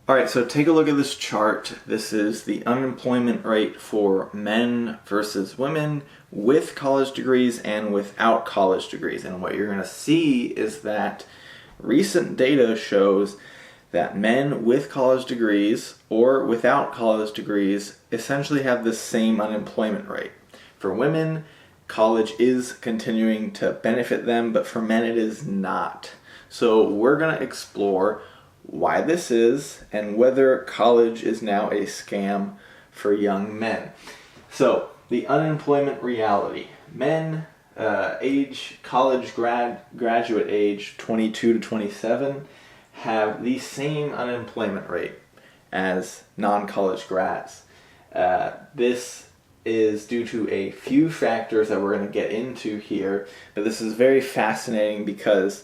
All right, so take a look at this chart. This is the unemployment rate for men versus women with college degrees and without college degrees. And what you're going to see is that recent data shows that men with college degrees or without college degrees essentially have the same unemployment rate. For women, college is continuing to benefit them, but for men it is not. So we're going to explore why this is and whether college is now a scam for young men. So the unemployment reality. Men graduate age 22 to 27 have the same unemployment rate as non-college grads. This is due to a few factors that we're going to get into here, but this is very fascinating because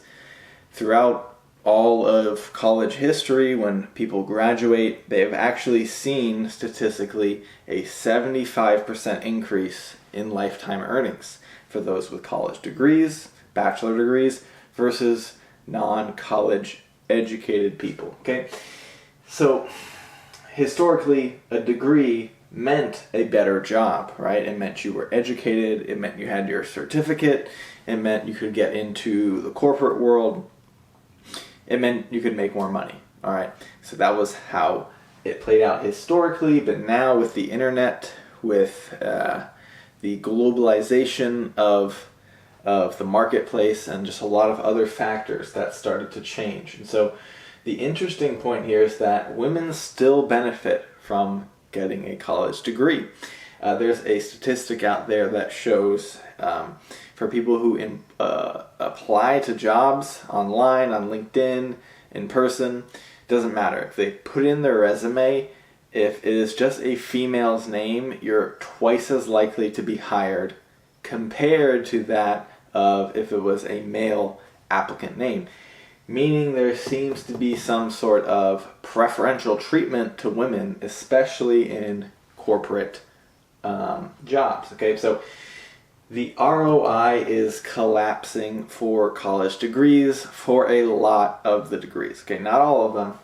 throughout all of college history, when people graduate, they've actually seen statistically a 75% increase in lifetime earnings for those with college degrees, bachelor degrees, versus non-college educated people. Okay, so historically, a degree meant a better job, right? It meant you were educated, it meant you had your certificate, it meant you could get into the corporate world, it meant you could make more money. All right, so that was how it played out historically, but now with the internet, with the globalization of the marketplace and just a lot of other factors, that started to change. And so the interesting point here is that women still benefit from getting a college degree. There's a statistic out there that shows for people who apply to jobs online, on LinkedIn, in person, doesn't matter. If they put in their resume, if it is just a female's name, you're twice as likely to be hired compared to that of if it was a male applicant name. Meaning there seems to be some sort of preferential treatment to women, especially in corporate jobs. Okay, so the ROI is collapsing for college degrees, for a lot of the degrees. Okay, not all of them,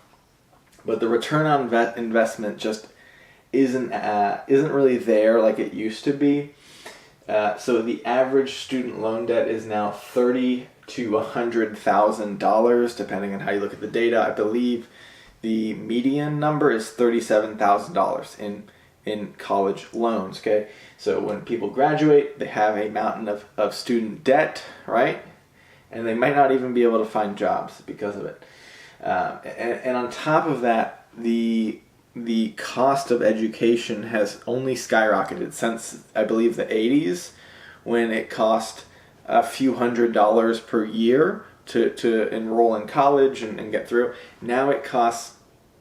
but the return on investment just isn't really there like it used to be. So the average student loan debt is now $30,000 to $100,000, depending on how you look at the data. I believe the median number is $37,000 in college loans. Okay, so when people graduate, they have a mountain of student debt, right? And they might not even be able to find jobs because of it. And on top of that, the cost of education has only skyrocketed since, I believe, the 80s, when it cost a few $100s per year to enroll in college and get through. Now it costs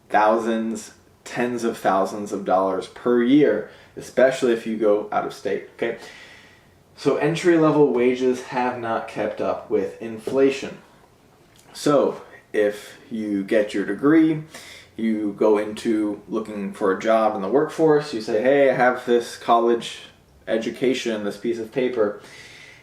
thousands, tens of thousands of dollars per year, especially if you go out of state. Okay, so entry-level wages have not kept up with inflation. So if you get your degree, you go into looking for a job in the workforce, you say, hey, I have this college education, this piece of paper.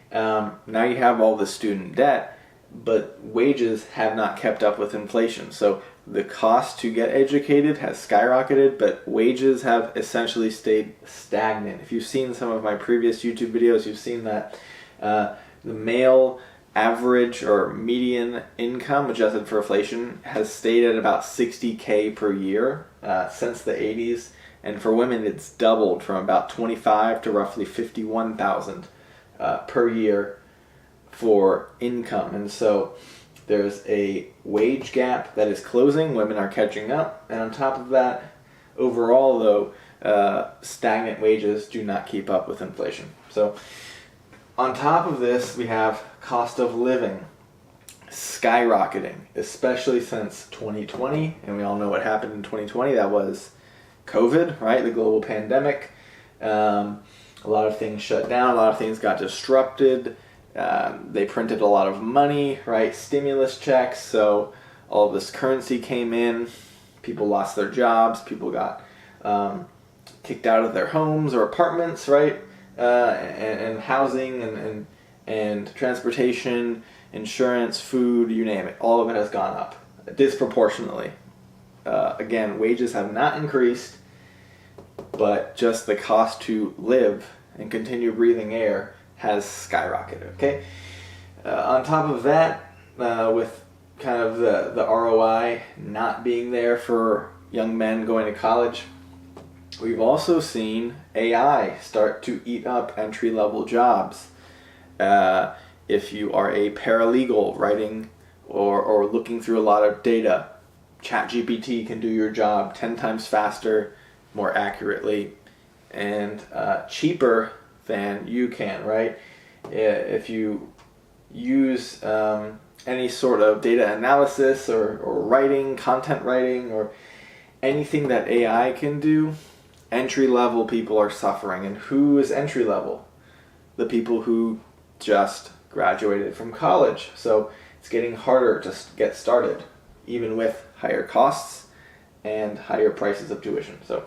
Now you have all the student debt, but wages have not kept up with inflation. So the cost to get educated has skyrocketed, but wages have essentially stayed stagnant. If you've seen some of my previous YouTube videos, you've seen that the male average or median income adjusted for inflation has stayed at about $60K per year since the 80s. And for women, it's doubled from about 25 to roughly 51,000 per year for income. And so there's a wage gap that is closing. Women are catching up. And on top of that, overall, though, stagnant wages do not keep up with inflation. So on top of this, we have cost of living skyrocketing, especially since 2020. And we all know what happened in 2020. That was COVID, right? The global pandemic. A lot of things shut down. A lot of things got disrupted. They printed a lot of money, right? Stimulus checks. So all of this currency came in. People lost their jobs. People got kicked out of their homes or apartments, right? And housing and transportation, insurance, food, you name it. All of it has gone up disproportionately. again, wages have not increased, but just the cost to live and continue breathing air has skyrocketed. Okay. On top of that, with kind of the ROI not being there for young men going to college, we've also seen AI start to eat up entry-level jobs. If you are a paralegal writing or looking through a lot of data, ChatGPT can do your job 10 times faster, more accurately, and cheaper than you can, right? If you use any sort of data analysis or writing, content writing, or anything that AI can do, entry-level people are suffering. And who is entry-level? The people who just graduated from college. So it's getting harder to get started, even with higher costs and higher prices of tuition. So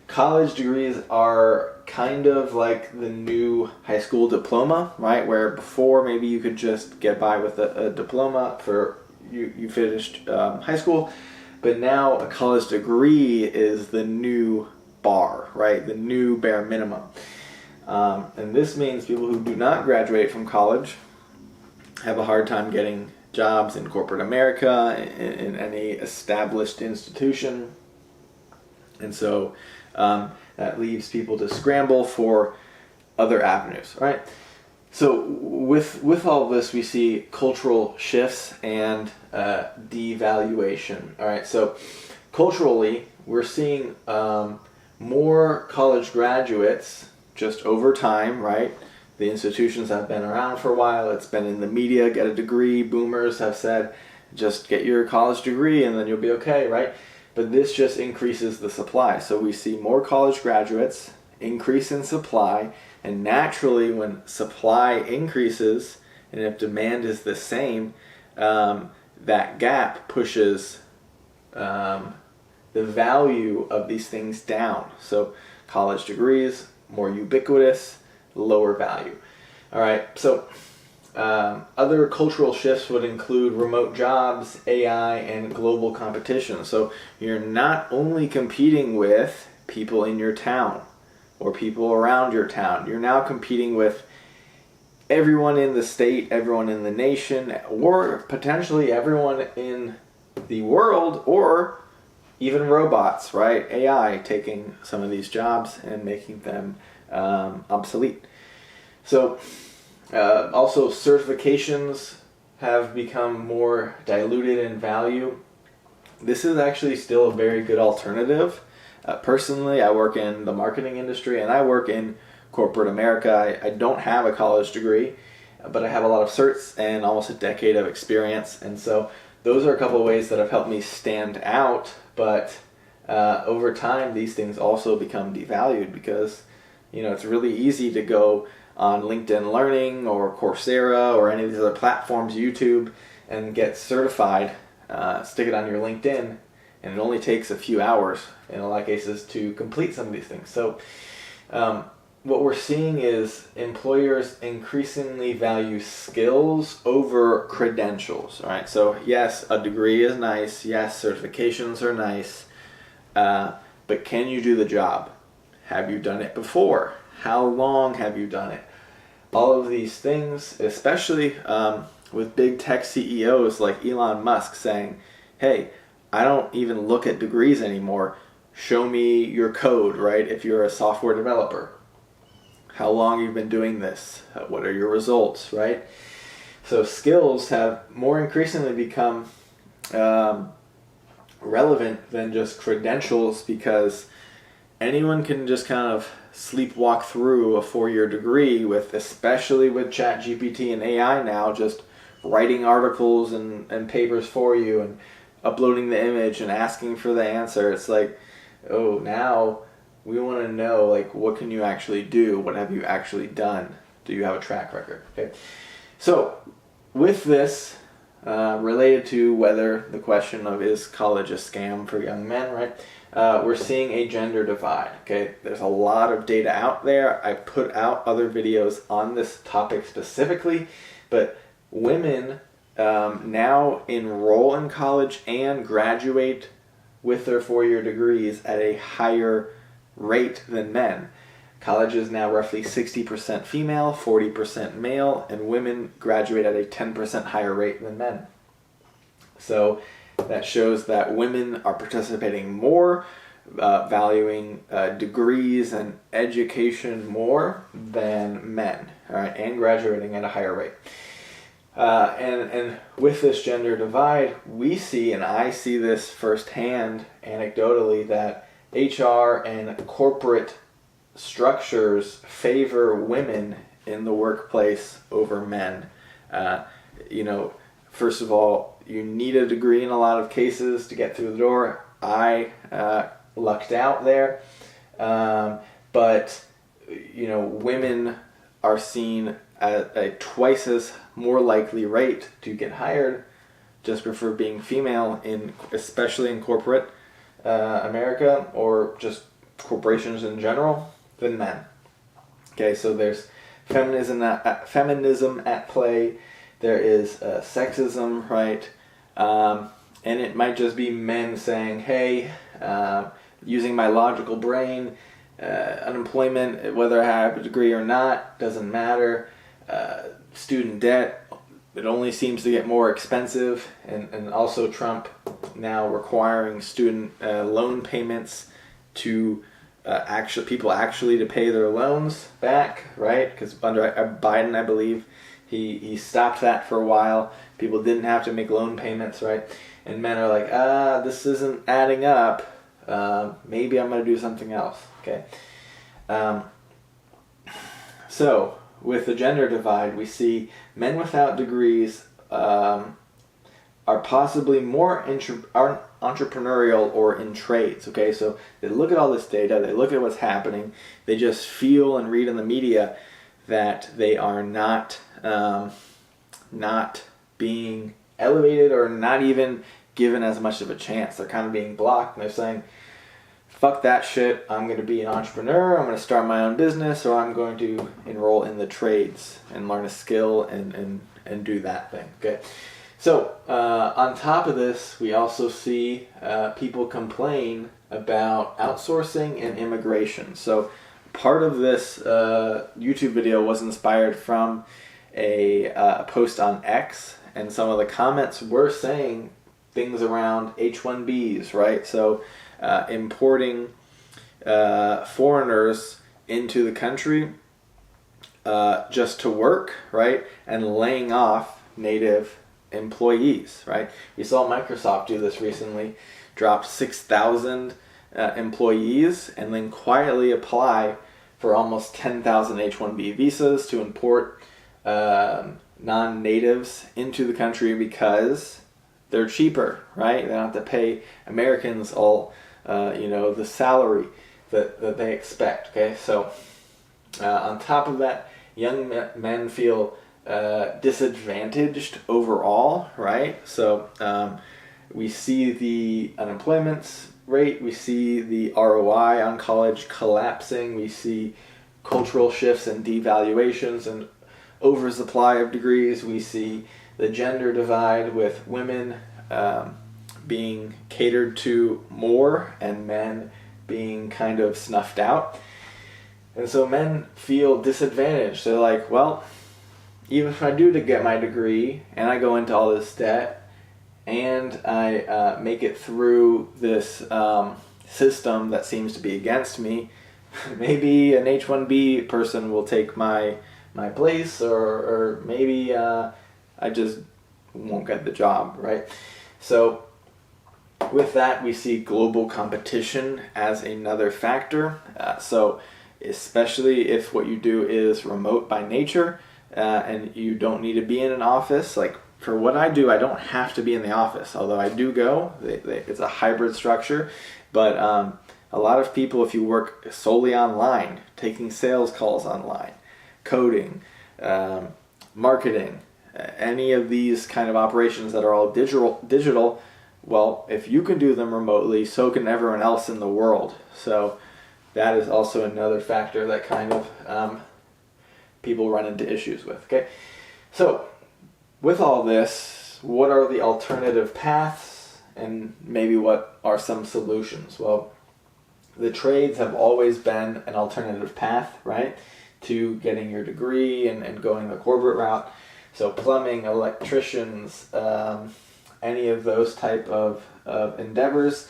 college degrees are kind of like the new high school diploma, right? Where before maybe you could just get by with a diploma for you finished high school, but now a college degree is the new bar, right? The new bare minimum. And this means people who do not graduate from college have a hard time getting jobs in corporate America, in any established institution. And so that leaves people to scramble for other avenues, right? So with all of this, we see cultural shifts and devaluation. All right, so culturally, we're seeing more college graduates just over time, right? The institutions have been around for a while. It's been in the media, get a degree. Boomers have said, just get your college degree and then you'll be okay, right? But this just increases the supply. So we see more college graduates, increase in supply, and naturally when supply increases, and if demand is the same, that gap pushes the value of these things down. So college degrees, more ubiquitous, lower value. All right, so other cultural shifts would include remote jobs, AI, and global competition. So you're not only competing with people in your town or people around your town, you're now competing with everyone in the state, everyone in the nation, or potentially everyone in the world, or even robots, right? AI taking some of these jobs and making them obsolete. So also certifications have become more diluted in value. This is actually still a very good alternative. Personally, I work in the marketing industry and I work in corporate America. I don't have a college degree, but I have a lot of certs and almost a decade of experience. And so those are a couple of ways that have helped me stand out. But over time, these things also become devalued because, it's really easy to go on LinkedIn Learning or Coursera or any of these other platforms, YouTube, and get certified, stick it on your LinkedIn, and it only takes a few hours in a lot of cases to complete some of these things. So what we're seeing is employers increasingly value skills over credentials. All right, so yes, a degree is nice. Yes, certifications are nice. But can you do the job? Have you done it before? How long have you done it? All of these things, especially with big tech CEOs like Elon Musk saying, hey, I don't even look at degrees anymore. Show me your code, right? If you're a software developer. How long you've been doing this? What are your results, right? So skills have more increasingly become relevant than just credentials, because anyone can just kind of sleepwalk through a 4-year degree especially with ChatGPT and AI now, just writing articles and papers for you and uploading the image and asking for the answer. It's like, oh, now we want to know, like, what can you actually do? What have you actually done? Do you have a track record? Okay. So with this, related to whether the question of is college a scam for young men, right? We're seeing a gender divide. Okay, there's a lot of data out there. I put out other videos on this topic specifically, but women now enroll in college and graduate with their 4-year degrees at a higher rate than men. College is now roughly 60% female, 40% male, and women graduate at a 10% higher rate than men. So that shows that women are participating more, valuing degrees and education more than men, all right, and graduating at a higher rate. And with this gender divide, we see, and I see this firsthand anecdotally, that HR and corporate structures favor women in the workplace over men. First of all, you need a degree in a lot of cases to get through the door. I lucked out there. But women are seen at a twice as more likely rate to get hired just for being female, especially in corporate America, or just corporations in general, than men. Okay, so there's feminism at play. There is sexism, right? And it might just be men saying, hey, using my logical brain, unemployment, whether I have a degree or not, doesn't matter. Student debt, it only seems to get more expensive. And also Trump now requiring student loan payments to people to pay their loans back, right? Because under Biden, I believe, he stopped that for a while. People didn't have to make loan payments, right? And men are like, this isn't adding up. Maybe I'm going to do something else, okay? So, with the gender divide, we see men without degrees are possibly more entrepreneurial or in trades, okay? So they look at all this data, they look at what's happening, they just feel and read in the media that they are not being elevated or not even given as much of a chance. They're kind of being blocked, and they're saying, fuck that shit, I'm going to be an entrepreneur, I'm going to start my own business, or I'm going to enroll in the trades and learn a skill and do that thing, okay? So, on top of this, we also see people complain about outsourcing and immigration. So, part of this YouTube video was inspired from a post on X, and some of the comments were saying things around H-1Bs, right? So, importing foreigners into the country just to work, right? And laying off native employees, right? We saw Microsoft do this recently, dropped 6,000 employees and then quietly apply for almost 10,000 H-1B visas to import non-natives into the country because they're cheaper, right? They don't have to pay Americans all, the salary that they expect, okay? So on top of that, young men feel disadvantaged overall, right? So we see the unemployment rate, we see the ROI on college collapsing, we see cultural shifts and devaluations and oversupply of degrees, we see the gender divide with women being catered to more and men being kind of snuffed out. And so men feel disadvantaged. They're like, well, even if I do to get my degree and I go into all this debt and I make it through this system that seems to be against me, maybe an H-1B person will take my place, or maybe I just won't get the job, right? So with that, we see global competition as another factor. So especially if what you do is remote by nature, and you don't need to be in an office. Like for what I do, I don't have to be in the office, although I do go. It's a hybrid structure. But a lot of people, if you work solely online, taking sales calls online, coding, marketing, any of these kind of operations that are all digital, well, if you can do them remotely, so can everyone else in the world. So that is also another factor that kind of people run into issues with, okay? So with all this, what are the alternative paths And maybe what are some solutions? Well, the trades have always been an alternative path, right, to getting your degree and going the corporate route. So plumbing, electricians, any of those type of endeavors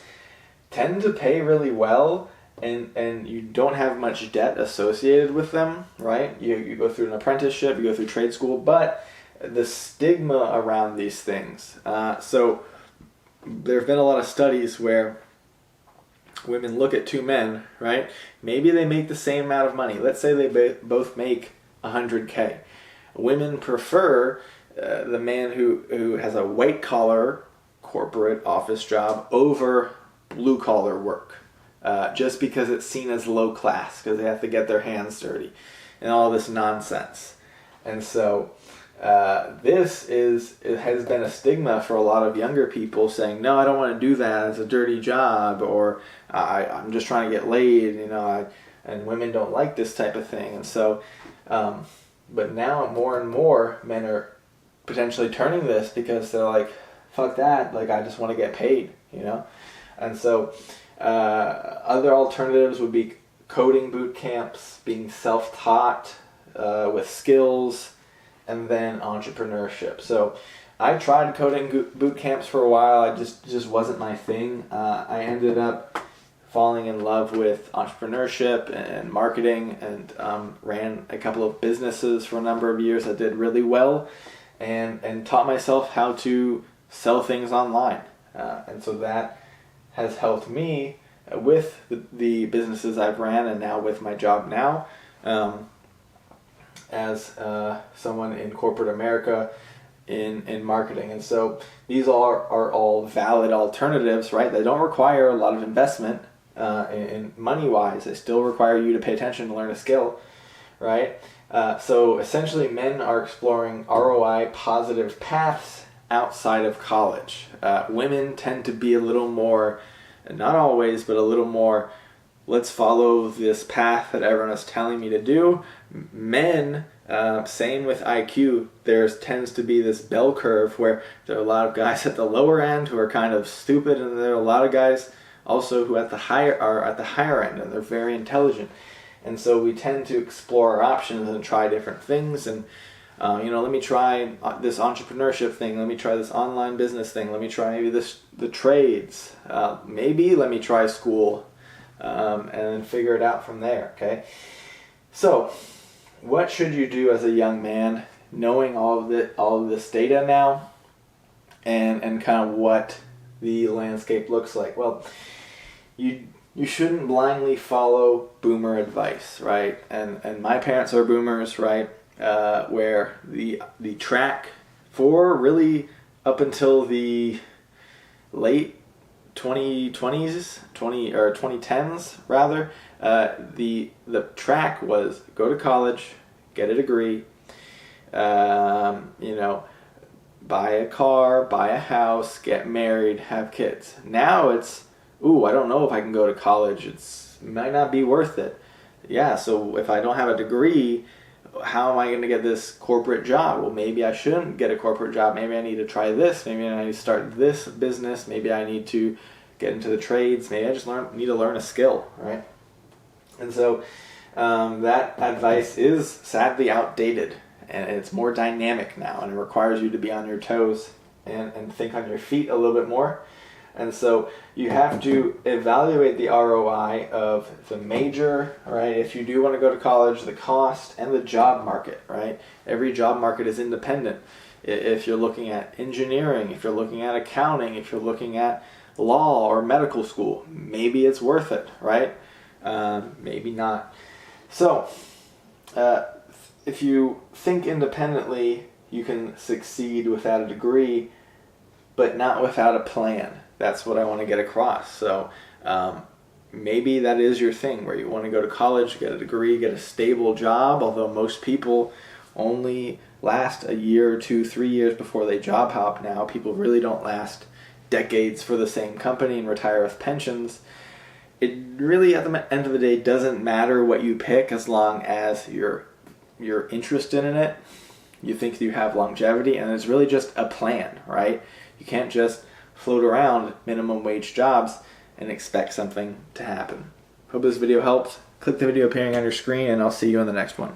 tend to pay really well, and you don't have much debt associated with them, right? You go through an apprenticeship, you go through trade school, but the stigma around these things. So there have been a lot of studies where women look at two men, right? Maybe they make the same amount of money. Let's say they both make $100K. Women prefer the man who has a white-collar corporate office job over blue-collar work, just because it's seen as low class, because they have to get their hands dirty and all this nonsense. And so it has been a stigma for a lot of younger people, saying, no, I don't want to do that, it's a dirty job, or I'm just trying to get laid, and women don't like this type of thing. And so but now more and more men are potentially turning this, because they're like, fuck that, like, I just want to get paid, And so other alternatives would be coding boot camps, being self-taught with skills, and then entrepreneurship. So I tried coding boot camps for a while. I just wasn't my thing. I ended up falling in love with entrepreneurship and marketing, and ran a couple of businesses for a number of years that did really well, and taught myself how to sell things online. And so that has helped me with the businesses I've ran, and now with my job now, as someone in corporate America in marketing. And so these are all valid alternatives, right? They don't require a lot of investment in money-wise. They still require you to pay attention to learn a skill, right? So essentially men are exploring ROI positive paths outside of college. Women tend to be a little more, not always, but a little more, let's follow this path that everyone is telling me to do. Men, same with IQ, there tends to be this bell curve where there are a lot of guys at the lower end who are kind of stupid, and there are a lot of guys also who are at the higher end, and they're very intelligent. And so we tend to explore our options and try different things, and let me try this entrepreneurship thing, let me try this online business thing, let me try maybe the trades, maybe let me try school, and then figure it out from there, okay? So, what should you do as a young man, knowing all of this data now, and kind of what the landscape looks like? Well, you shouldn't blindly follow boomer advice, right? And my parents are boomers, right? Where the track for really up until the late 2010s rather, the track was go to college, get a degree, buy a car, buy a house, get married, have kids. Now it's, I don't know if I can go to college, it might not be worth it. Yeah, so if I don't have a degree, how am I going to get this corporate job? Well, maybe I shouldn't get a corporate job. Maybe I need to try this. Maybe I need to start this business. Maybe I need to get into the trades. Maybe I just need to learn a skill, right? And so that advice is sadly outdated, and it's more dynamic now, and it requires you to be on your toes and think on your feet a little bit more. And so you have to evaluate the ROI of the major, right? If you do want to go to college, the cost, and the job market, right? Every job market is independent. If you're looking at engineering, if you're looking at accounting, if you're looking at law or medical school, maybe it's worth it, right? Maybe not. So if you think independently, you can succeed without a degree, but not without a plan. That's what I want to get across. So maybe that is your thing, where you want to go to college, get a degree, get a stable job, although most people only last a year or 2, 3 years before they job hop now. People really don't last decades for the same company and retire with pensions. It really, at the end of the day, doesn't matter what you pick as long as you're interested in it, you think you have longevity, and it's really just a plan, right? You can't just float around minimum wage jobs and expect something to happen. Hope this video helped. Click the video appearing on your screen, and I'll see you in the next one.